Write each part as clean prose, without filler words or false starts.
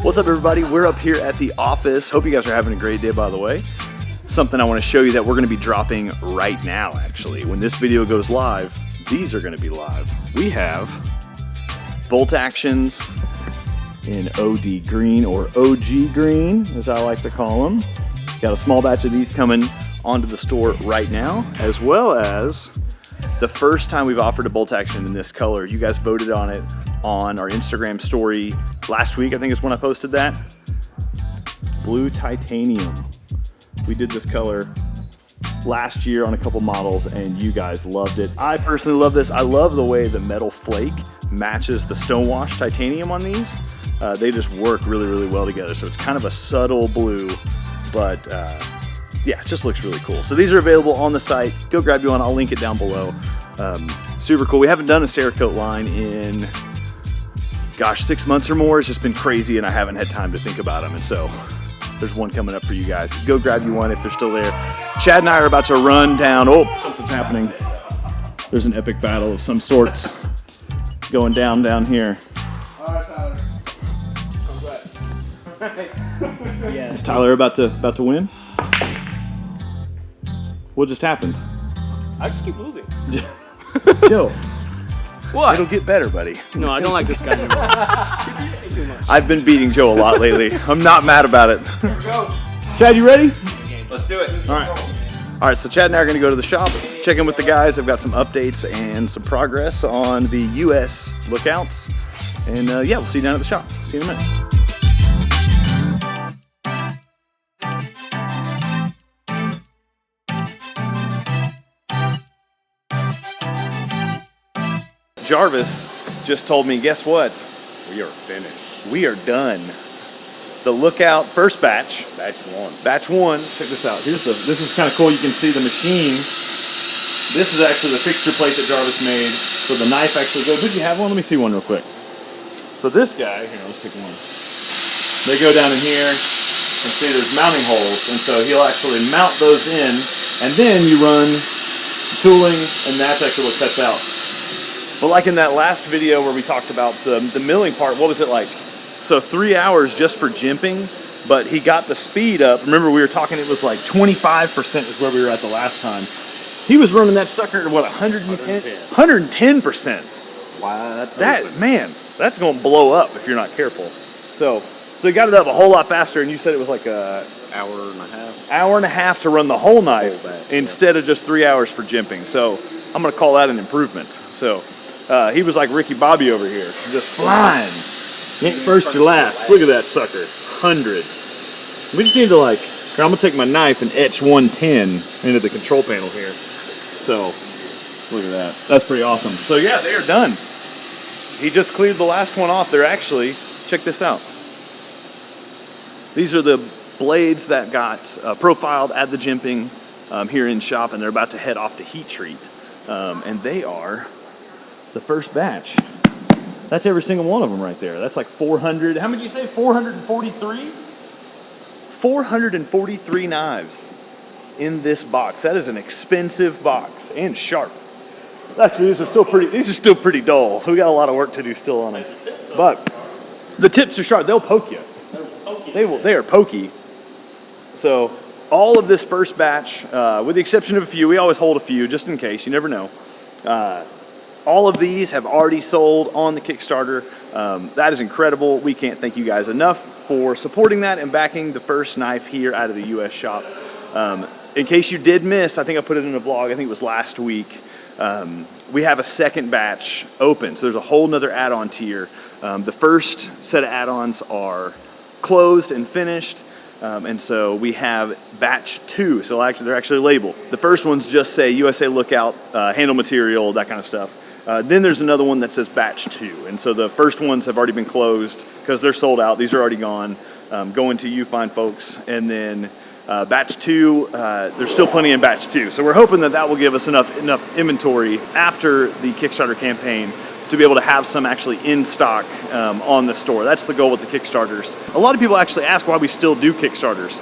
What's up, everybody? We're up here at the office. Hope you guys are having a great day, by the way. Something I want to show you that we're going to be dropping right now, actually. When this video goes live, these are going to be live. We have bolt actions in OD green, or OG green, as I like to call them. Got a small batch of these coming onto the store right now, as well as the first time we've offered a bolt action in this color. You guys voted on it on our Instagram story last week, I think is when I posted that. Blue titanium. We did this color last year on a couple models and you guys loved it. I personally love this. I love the way the metal flake matches the stonewash titanium on these. They just work really, really well together. So it's kind of a subtle blue, but yeah, it just looks really cool. So these are available on the site. Go grab you one. I'll link it down below. Super cool. We haven't done a Cerakote line in, gosh, 6 months or more. It's just been crazy and I haven't had time to think about them. And so there's one coming up for you guys. Go grab you one if they're still there. Chad and I are about to run down. Oh, something's happening. There's an epic battle of some sorts going down here. All right, Tyler. Congrats. Yeah. Is Tyler about to win? What just happened? I just keep losing. Joe. What? It'll get better, buddy. No, I don't like this guy anymore. He beats me too much. I've been beating Joe a lot lately. I'm not mad about it. Here we go. Chad, you ready? Let's do it. All right, so Chad and I are gonna go to the shop, check in with the guys. I've got some updates and some progress on the US lookouts. And yeah, we'll see you down at the shop. See you in a minute. Jarvis just told me, guess what? We are finished. We are done. The lookout first batch. Batch one. Check this out. This is kind of cool. You can see the machine. This is actually the fixture plate that Jarvis made. So the knife actually goes. Did you have one? Let me see one real quick. So this guy, here, let's take one. They go down in here and see there's mounting holes. And so he'll actually mount those in, and then you run tooling, and that's actually what cuts out. But like in that last video where we talked about the milling part, what was it like? So 3 hours just for jimping, but he got the speed up. Remember we were talking, it was like 25% is where we were at the last time. He was running that sucker at what, 110? 110%. Wow, Man, that's gonna blow up if you're not careful. So he got it up a whole lot faster, and you said it was like a hour and a half. Hour and a half to run the whole knife instead of just 3 hours for jimping. So I'm gonna call that an improvement. So he was like Ricky Bobby over here, just flying. You ain't first or last. Look at that sucker, 100. We just need to I'm gonna take my knife and etch 110 into the control panel here. So look at that. That's pretty awesome. So yeah, they are done. He just cleared the last one off. They're actually, check this out. These are the blades that got profiled at the jimping here in shop, and they're about to head off to heat treat. And they are the first batch. That's every single one of them right there. That's like 400, how many did you say, 443? 443 knives in this box. That is an expensive box and sharp. Actually, these are still pretty dull. We got a lot of work to do still on them. But the tips are sharp, they'll poke you. They are pokey. So all of this first batch, with the exception of a few, we always hold a few just in case, you never know. All of these have already sold on the Kickstarter. That is incredible. We can't thank you guys enough for supporting that and backing the first knife here out of the US shop. In case you did miss, I think I put it in a vlog, I think it was last week. We have a second batch open, so there's a whole nother add-on tier. The first set of add-ons are closed and finished. And so we have batch 2, so they're actually labeled. The first ones just say USA Lookout, handle material, that kind of stuff. Then there's another one that says batch 2. And so the first ones have already been closed because they're sold out. These are already gone. Going to you fine folks. And then batch 2, there's still plenty in batch 2. So we're hoping that will give us enough inventory after the Kickstarter campaign to be able to have some actually in stock on the store. That's the goal with the Kickstarters. A lot of people actually ask why we still do Kickstarters.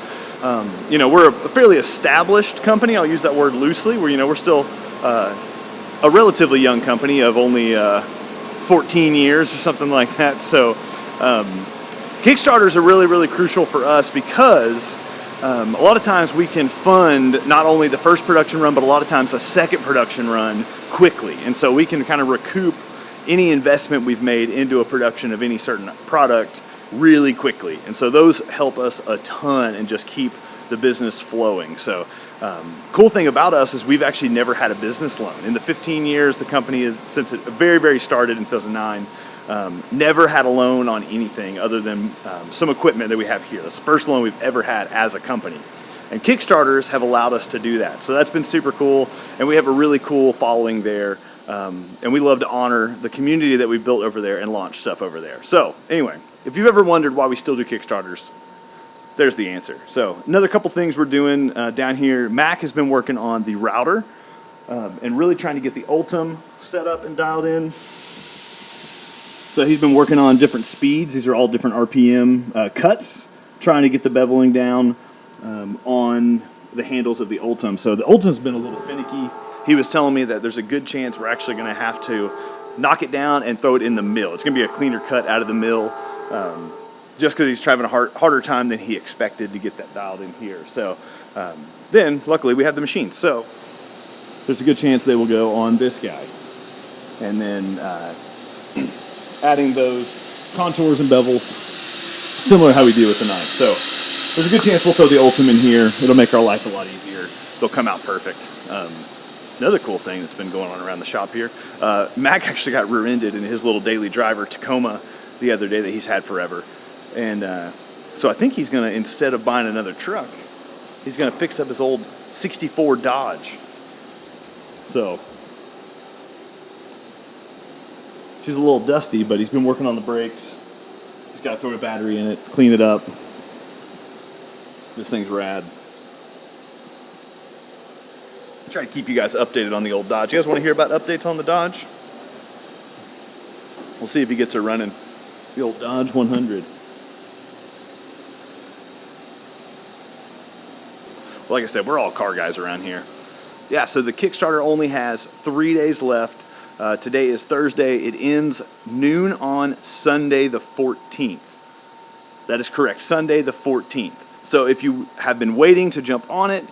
You know, we're a fairly established company. I'll use that word loosely. We're still a relatively young company of only 14 years or something like that. So Kickstarters are really, really crucial for us because a lot of times we can fund not only the first production run, but a lot of times a second production run quickly. And so we can kind of recoup any investment we've made into a production of any certain product really quickly. And so those help us a ton and just keep the business flowing. So cool thing about us is we've actually never had a business loan. In the 15 years the company is, since it very, very started in 2009, never had a loan on anything other than some equipment that we have here. That's the first loan we've ever had as a company. And Kickstarters have allowed us to do that. So that's been super cool, and we have a really cool following there. And we love to honor the community that we've built over there and launch stuff over there. So anyway, if you've ever wondered why we still do Kickstarters, there's the answer. So another couple things we're doing down here. Mac has been working on the router and really trying to get the Ultim set up and dialed in. So he's been working on different speeds. These are all different RPM cuts, trying to get the beveling down on the handles of the Ultim. So the Ultim's been a little finicky. He was telling me that there's a good chance we're actually going to have to knock it down and throw it in the mill. It's going to be a cleaner cut out of the mill, just because he's having a harder time than he expected to get that dialed in here. So then, luckily, we have the machines. So there's a good chance they will go on this guy. And then adding those contours and bevels, similar to how we do with the knife. So there's a good chance we'll throw the Ultim in here. It'll make our life a lot easier. They'll come out perfect. Another cool thing that's been going on around the shop here, Mac actually got rear-ended in his little daily driver Tacoma the other day that he's had forever. And so I think he's going to, instead of buying another truck, he's going to fix up his old 64 Dodge. So she's a little dusty, but he's been working on the brakes. He's got to throw a battery in it, clean it up. This thing's rad. Try to keep you guys updated on the old Dodge. You guys want to hear about updates on the Dodge? We'll see if he gets her running. The old Dodge 100. Well, like I said, we're all car guys around here. Yeah, so the Kickstarter only has 3 days left. Today is Thursday. It ends noon on Sunday the 14th. That is correct, Sunday the 14th. So if you have been waiting to jump on it,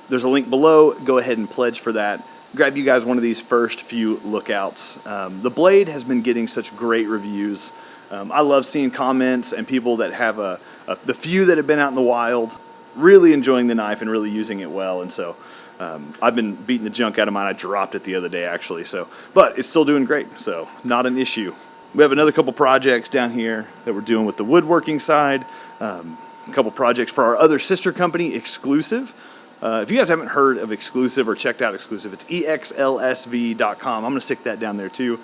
there's a link below. Go ahead and pledge for that. Grab you guys one of these first few lookouts. The blade has been getting such great reviews. I love seeing comments and people that have the few that have been out in the wild, really enjoying the knife and really using it well. And so I've been beating the junk out of mine. I dropped it the other day actually. But it's still doing great, so not an issue. We have another couple projects down here that we're doing with the woodworking side. A couple projects for our other sister company, Exclusive. If you guys haven't heard of Exclusive or checked out Exclusive, it's exlsv.com. I'm going to stick that down there too.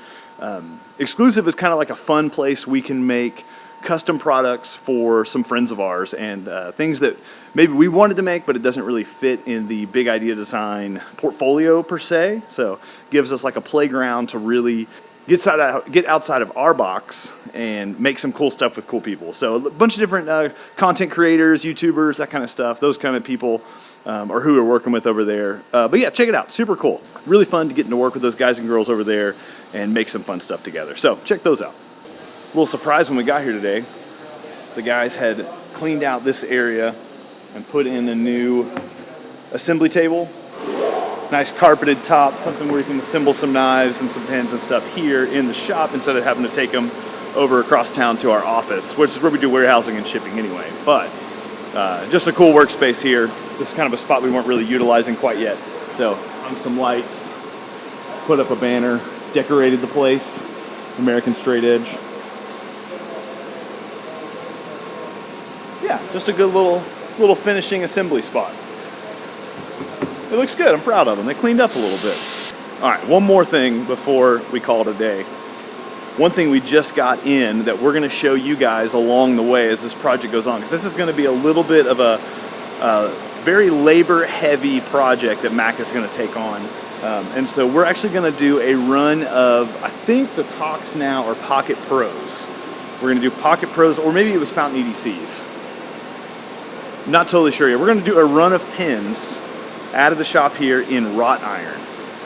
Exclusive is kind of like a fun place we can make custom products for some friends of ours and things that maybe we wanted to make, but it doesn't really fit in the big idea design portfolio per se. So gives us like a playground to really get outside of our box and make some cool stuff with cool people. So a bunch of different content creators, YouTubers, that kind of stuff, those kind of people or who we're working with over there. But yeah, check it out. Super cool. Really fun to get to work with those guys and girls over there and make some fun stuff together. So check those out. A little surprise when we got here today. The guys had cleaned out this area and put in a new assembly table. Nice carpeted top, something where you can assemble some knives and some pens and stuff here in the shop instead of having to take them over across town to our office, which is where we do warehousing and shipping anyway. But just a cool workspace here. This is kind of a spot we weren't really utilizing quite yet. So hung some lights, put up a banner, decorated the place, American straight edge. Yeah, just a good little finishing assembly spot. It looks good. I'm proud of them. They cleaned up a little bit. All right, one more thing before we call it a day. One thing we just got in that we're going to show you guys along the way as this project goes on, because this is going to be a little bit of a very labor-heavy project that Mac is going to take on. And so we're actually going to do a run of, I think the talks now are Pocket Pros. We're going to do Pocket Pros, or maybe it was Fountain EDCs. Not totally sure yet. We're going to do a run of pins out of the shop here in wrought iron.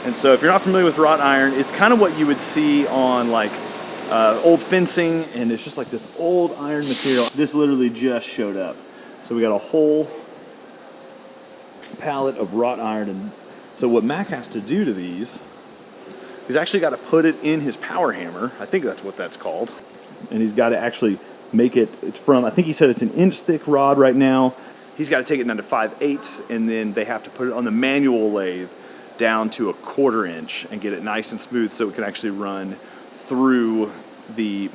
And so if you're not familiar with wrought iron, it's kind of what you would see on like old fencing, and it's just like this old iron material. This literally just showed up. So we got a whole pallet of wrought iron. And so what Mac has to do to these, he's actually got to put it in his power hammer. I think that's what that's called. And he's got to actually make it, it's from, I think he said it's an inch thick rod right now. He's got to take it down to 5/8, and then they have to put it on the manual lathe down to a 1/4 inch and get it nice and smooth so it can actually run through the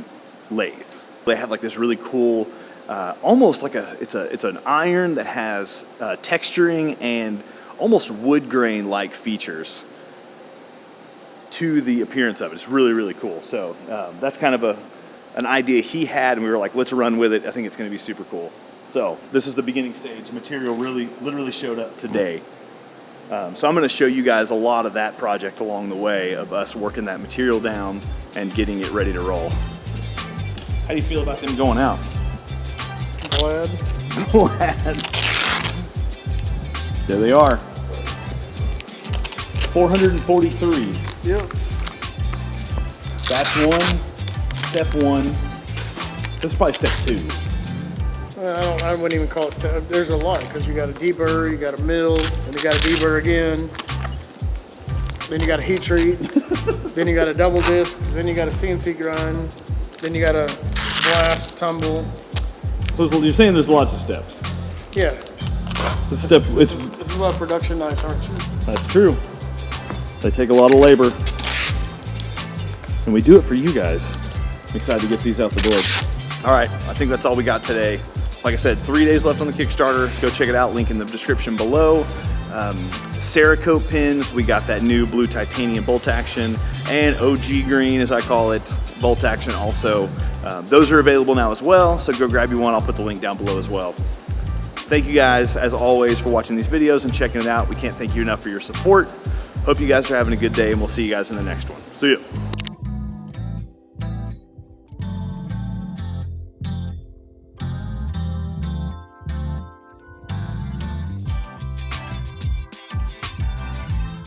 lathe. They have like this really cool, almost like it's an iron that has texturing and almost wood grain like features to the appearance of it. It's really, really cool. So that's kind of an idea he had, and we were like, let's run with it. I think it's going to be super cool. So this is the beginning stage. Material literally showed up today. So I'm going to show you guys a lot of that project along the way of us working that material down and getting it ready to roll. How do you feel about them going out? Glad. Glad. There they are. 443. Yep. That's one. Step one. This is probably step two. I wouldn't even call it step. There's a lot because you got a deburr, you got a mill, and you got a deburr again. Then you got a heat treat. Then you got a double disc. Then you got a CNC grind. Then you got a blast, tumble. So you're saying there's lots of steps. Yeah. This This is what production knives aren't you? That's true. They take a lot of labor. And we do it for you guys. I'm excited to get these out the door. All right, I think that's all we got today. Like I said, 3 days left on the Kickstarter. Go check it out, link in the description below. Cerakote pins, we got that new blue titanium bolt action, and OG green, as I call it, bolt action also. Those are available now as well, so go grab you one. I'll put the link down below as well. Thank you guys, as always, for watching these videos and checking it out. We can't thank you enough for your support. Hope you guys are having a good day, and we'll see you guys in the next one. See ya.